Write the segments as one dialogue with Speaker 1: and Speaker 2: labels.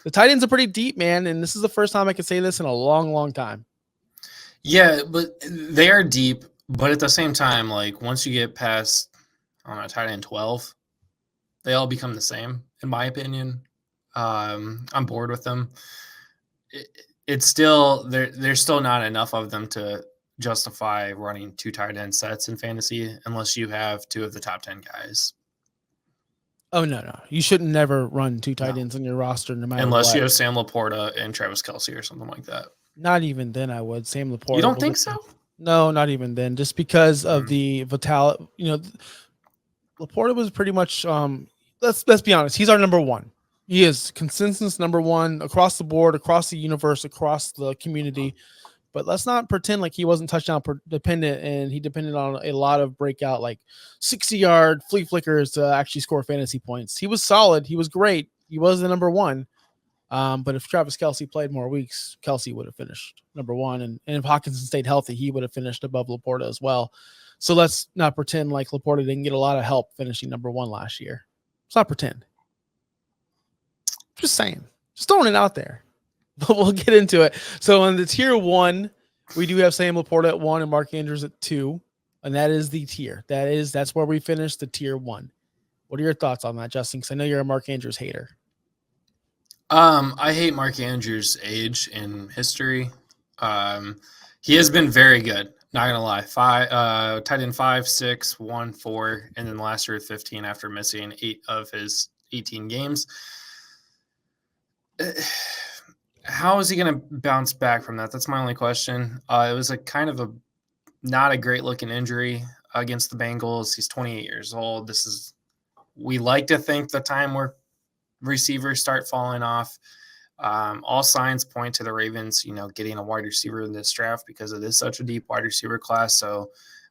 Speaker 1: The tight ends are pretty deep, man, and this is the first time I can say this in a long, long time.
Speaker 2: Yeah, but they are deep. But at the same time, like once you get past, I don't know, tight end 12, they all become the same, in my opinion. I'm bored with them. It's still there's still not enough of them to justify running 2 tight end sets in fantasy unless you have 2 of the top 10 guys.
Speaker 1: Oh, no. You shouldn't never run 2 tight
Speaker 2: No,
Speaker 1: ends on your roster no matter
Speaker 2: unless
Speaker 1: what.
Speaker 2: you have Sam Laporta and Travis Kelce or something like that.
Speaker 1: Not even then I would. Sam
Speaker 2: You
Speaker 1: Laporta
Speaker 2: don't
Speaker 1: wasn't.
Speaker 2: think so?
Speaker 1: No, not even then. Just because of
Speaker 2: Mm.
Speaker 1: the vitality, Laporta was pretty much. Let's be honest. He's our number one. He is consensus number one across the board, across the universe, across the community. But let's not pretend like he wasn't touchdown dependent, and he depended on a lot of breakout, like 60-yard flea flickers to actually score fantasy points. He was solid. He was great. He was the number one. But if Travis Kelce played more weeks, Kelce would have finished number one. And if Hawkinson stayed healthy, he would have finished above Laporta as well. So let's not pretend like Laporta didn't get a lot of help finishing number one last year. Let's not pretend. Just saying. Just throwing it out there. But we'll get into it. So on the tier one, we do have Sam Laporta at 1 and Mark Andrews at 2. And that is the tier. That's where we finished the tier 1. What are your thoughts on that, Justin? Because I know you're a Mark Andrews hater.
Speaker 2: I hate Mark Andrews' age in history. He has been very good. Not gonna lie, tight end 5, 6, 1, 4, and then last year 15 after missing 8 of his 18 games. How is he gonna bounce back from that? That's my only question. It was a kind of a not a great looking injury against the Bengals. He's 28 years old. We like to think the time where receivers start falling off. All signs point to the Ravens, getting a wide receiver in this draft because it is such a deep wide receiver class. So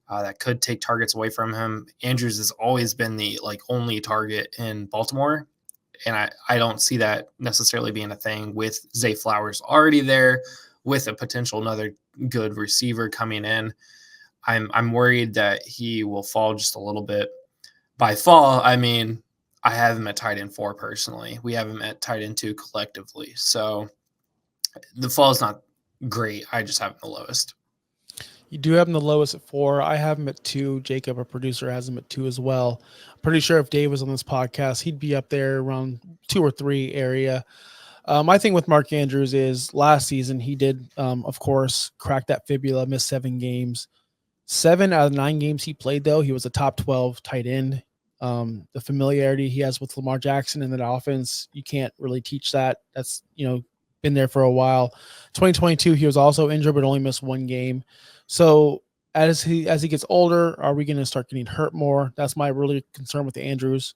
Speaker 2: that could take targets away from him. Andrews has always been the only target in Baltimore, and I don't see that necessarily being a thing with Zay Flowers already there, with a potential another good receiver coming in. I'm worried that he will fall just a little bit. By fall, I mean I have him at tight end 4 personally. We have him at tight end 2 collectively. So the fall is not great. I just have him the lowest.
Speaker 1: You do have him the lowest at 4. I have him at 2. Jacob, our producer, has him at 2 as well. I'm pretty sure if Dave was on this podcast, he'd be up there around 2 or 3 area. My thing with Mark Andrews is last season he did, of course, crack that fibula, missed 7 games. 7 out of 9 games he played, though, he was a top 12 tight end. The familiarity he has with Lamar Jackson in that offense, you can't really teach that. That's, been there for a while. 2022, he was also injured, but only missed 1 game. So as he gets older, are we going to start getting hurt more? That's my really concern with Andrews.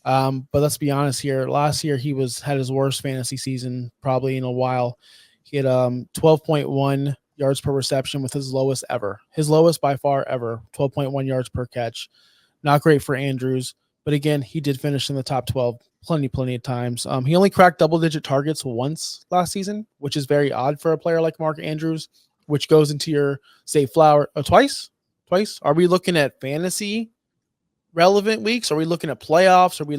Speaker 1: But let's be honest here. Last year, he had his worst fantasy season probably in a while. He had 12.1 yards per reception with his lowest ever. His lowest by far ever, 12.1 yards per catch. Not great for Andrews. But again, he did finish in the top 12 plenty of times. He only cracked double-digit targets once last season, which is very odd for a player like Mark Andrews, which goes into your Zay Flower twice. Are we looking at fantasy relevant weeks? Are we looking at playoffs? Are we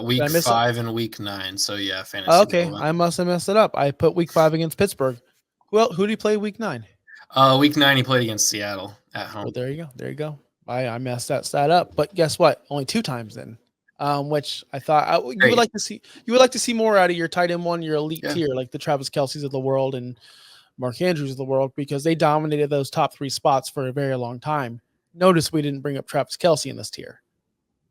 Speaker 2: week 5 and week 9? So yeah, fantasy
Speaker 1: okay,
Speaker 2: relevant.
Speaker 1: I must have messed it up. I put week 5 against Pittsburgh. Well, who did he play week 9?
Speaker 2: Week 9 he played against Seattle at home.
Speaker 1: Well, there you go. I messed that stat up, but guess what? Only 2 times then. Which I thought you would like to see. You would like to see more out of your tight end 1, your elite tier, like the Travis Kelce's of the world and Mark Andrews of the world, because they dominated those top 3 spots for a very long time. Notice we didn't bring up Travis Kelce in this tier.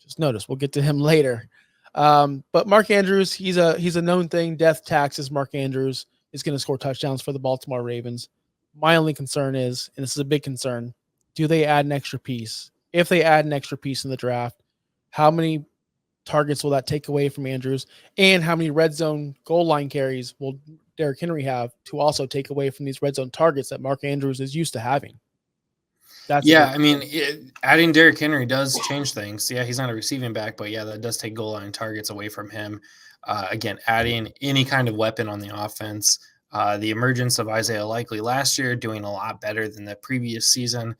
Speaker 1: Just notice. We'll get to him later. But Mark Andrews, he's a known thing. Death taxes. Mark Andrews is going to score touchdowns for the Baltimore Ravens. My only concern is, and this is a big concern, do they add an extra piece? If they add an extra piece in the draft, how many targets will that take away from Andrews? And how many red zone goal line carries will Derrick Henry have to also take away from these red zone targets that Mark Andrews is used to having?
Speaker 2: Adding Derrick Henry does change things. Yeah, he's not a receiving back, but yeah, that does take goal line targets away from him. Again, adding any kind of weapon on the offense. The emergence of Isaiah Likely last year doing a lot better than the previous season.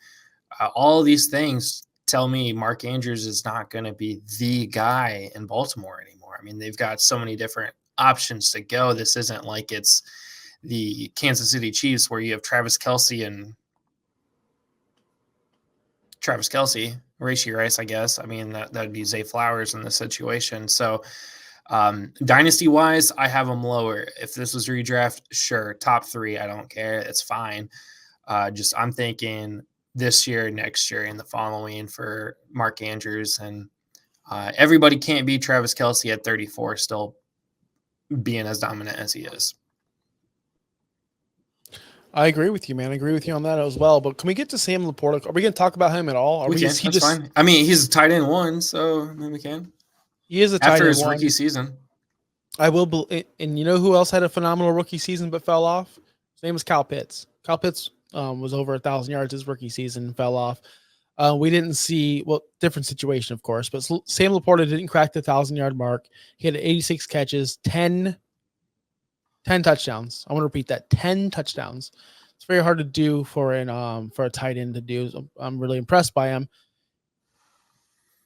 Speaker 2: All of these things tell me Mark Andrews is not going to be the guy in Baltimore anymore. I mean, they've got so many different options to go. This isn't like it's the Kansas City Chiefs where you have Travis Kelce, Rashee Rice, I guess. I mean, that'd be Zay Flowers in this situation. So dynasty-wise, I have them lower. If this was redraft, sure, top 3, I don't care. It's fine. I'm thinking this year, next year, and the following for Mark Andrews. And everybody can't be Travis Kelce at 34 still being as dominant as he is.
Speaker 1: I agree with you, man. I agree with you on that as well. But can we get to Sam Laporta? Are we going to talk about him at all?
Speaker 2: We can. That's fine. I mean, he's a tight end 1, so I mean, we can.
Speaker 1: He is a tight end
Speaker 2: after his rookie season.
Speaker 1: I will, and you know who else had a phenomenal rookie season but fell off? His name was Kyle Pitts. Kyle Pitts was over 1,000 yards his rookie season and fell off. We didn't see, different situation, of course, but Sam Laporta didn't crack the 1,000-yard mark. He had 86 catches, 10 touchdowns. I want to repeat that, 10 touchdowns. It's very hard to do for a tight end to do. So I'm really impressed by him.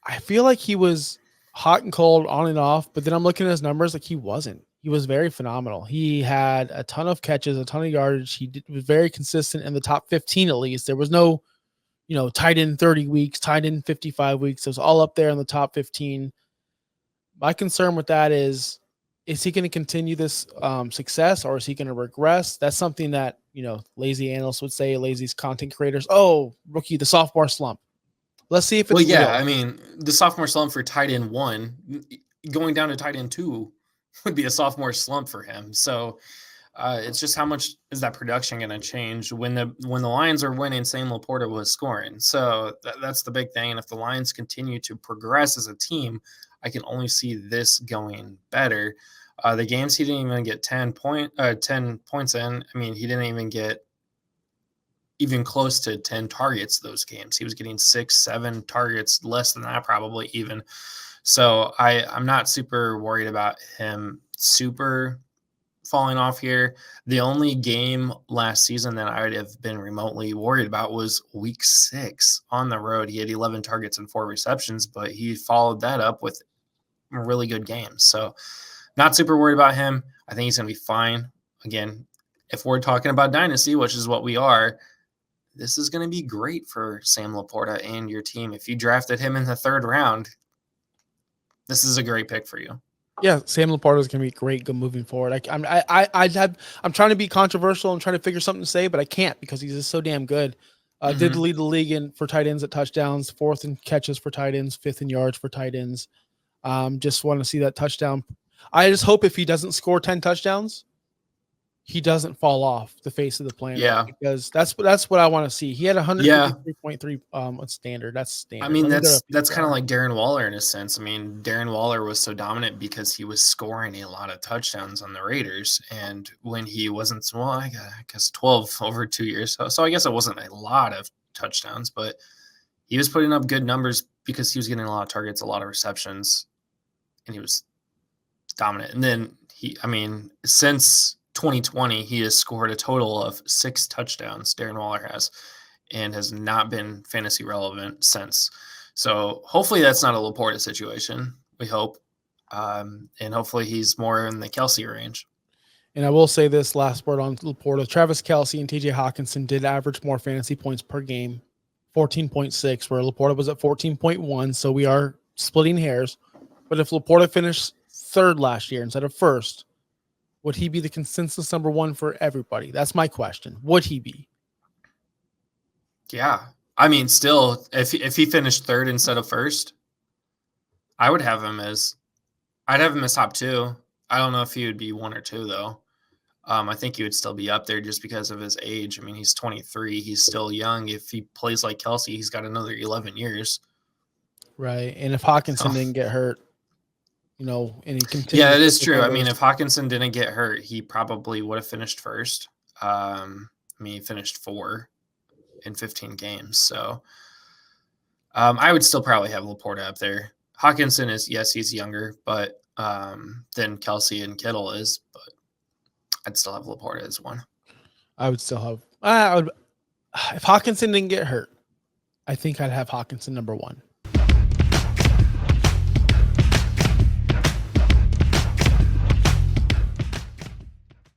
Speaker 1: I feel like he was hot and cold, on and off, but then I'm looking at his numbers like he wasn't. He was very phenomenal. He had a ton of catches, a ton of yardage. He was very consistent in the top 15 at least. There was no, tight end 30 weeks, tight end 55 weeks. It was all up there in the top 15. My concern with that is he going to continue this success, or is he going to regress? That's something that, lazy analysts would say, lazy content creators, rookie, the sophomore slump. Let's see if it's real.
Speaker 2: I mean, the sophomore slump for tight end 1, going down to tight end 2 would be a sophomore slump for him. So it's just how much is that production going to change when the Lions are winning? Sam Laporta was scoring. So that's the big thing. And if the Lions continue to progress as a team, I can only see this going better. The games he didn't even get 10 points in. I mean, he didn't even get even close to 10 targets those games. He was getting 6-7 targets, less than that probably even. So I'm not super worried about him super falling off here. The only game last season that I would have been remotely worried about was week 6 on the road. He had 11 targets and 4 receptions, but he followed that up with really good games. So not super worried about him. I think he's going to be fine. Again, if we're talking about Dynasty, which is what we are, this is going to be great for Sam Laporta and your team. If you drafted him in the 3rd round, this is a great pick for you.
Speaker 1: Yeah, Sam Laporta is going to be great moving forward. I'm trying to be controversial and trying to figure something to say, but I can't because he's just so damn good. Did lead the league for tight ends at touchdowns, 4th in catches for tight ends, 5th in yards for tight ends. Just want to see that touchdown. I just hope if he doesn't score 10 touchdowns, he doesn't fall off the face of the planet.
Speaker 2: Yeah,
Speaker 1: because that's what I want to see. He had 153.3 standard. That's standard.
Speaker 2: I mean, that's kind of like Darren Waller in a sense. I mean, Darren Waller was so dominant because he was scoring a lot of touchdowns on the Raiders, and when he wasn't, I guess 12 over 2 years. So I guess it wasn't a lot of touchdowns, but he was putting up good numbers because he was getting a lot of targets, a lot of receptions, and he was dominant. And then since 2020, he has scored a total of 6 touchdowns, Darren Waller has, and has not been fantasy relevant since. So hopefully that's not a Laporta situation. We hope. And hopefully he's more in the Kelce range.
Speaker 1: And I will say this last word on Laporta. Travis Kelce and TJ Hawkinson did average more fantasy points per game, 14.6, where Laporta was at 14.1. So we are splitting hairs. But if Laporta finished 3rd last year instead of 1st, would he be the consensus number 1 for everybody? That's my question. Would he be?
Speaker 2: Yeah. I mean, still, if he finished 3rd instead of 1st, I would have him as top 2. I don't know if he would be 1 or 2 though. I think he would still be up there just because of his age. I mean, he's 23. He's still young. If he plays like Kelce, he's got another 11 years.
Speaker 1: Right. And if Hawkinson didn't get hurt, and he continued.
Speaker 2: Yeah, it is true. I mean, if Hawkinson didn't get hurt, he probably would have finished 1st. He finished 4 in 15 games. So I would still probably have Laporta up there. Hawkinson is, yes, he's younger, but than Kelce and Kittle is, but I'd still have Laporta as 1.
Speaker 1: I would still have if Hawkinson didn't get hurt, I think I'd have Hawkinson number 1.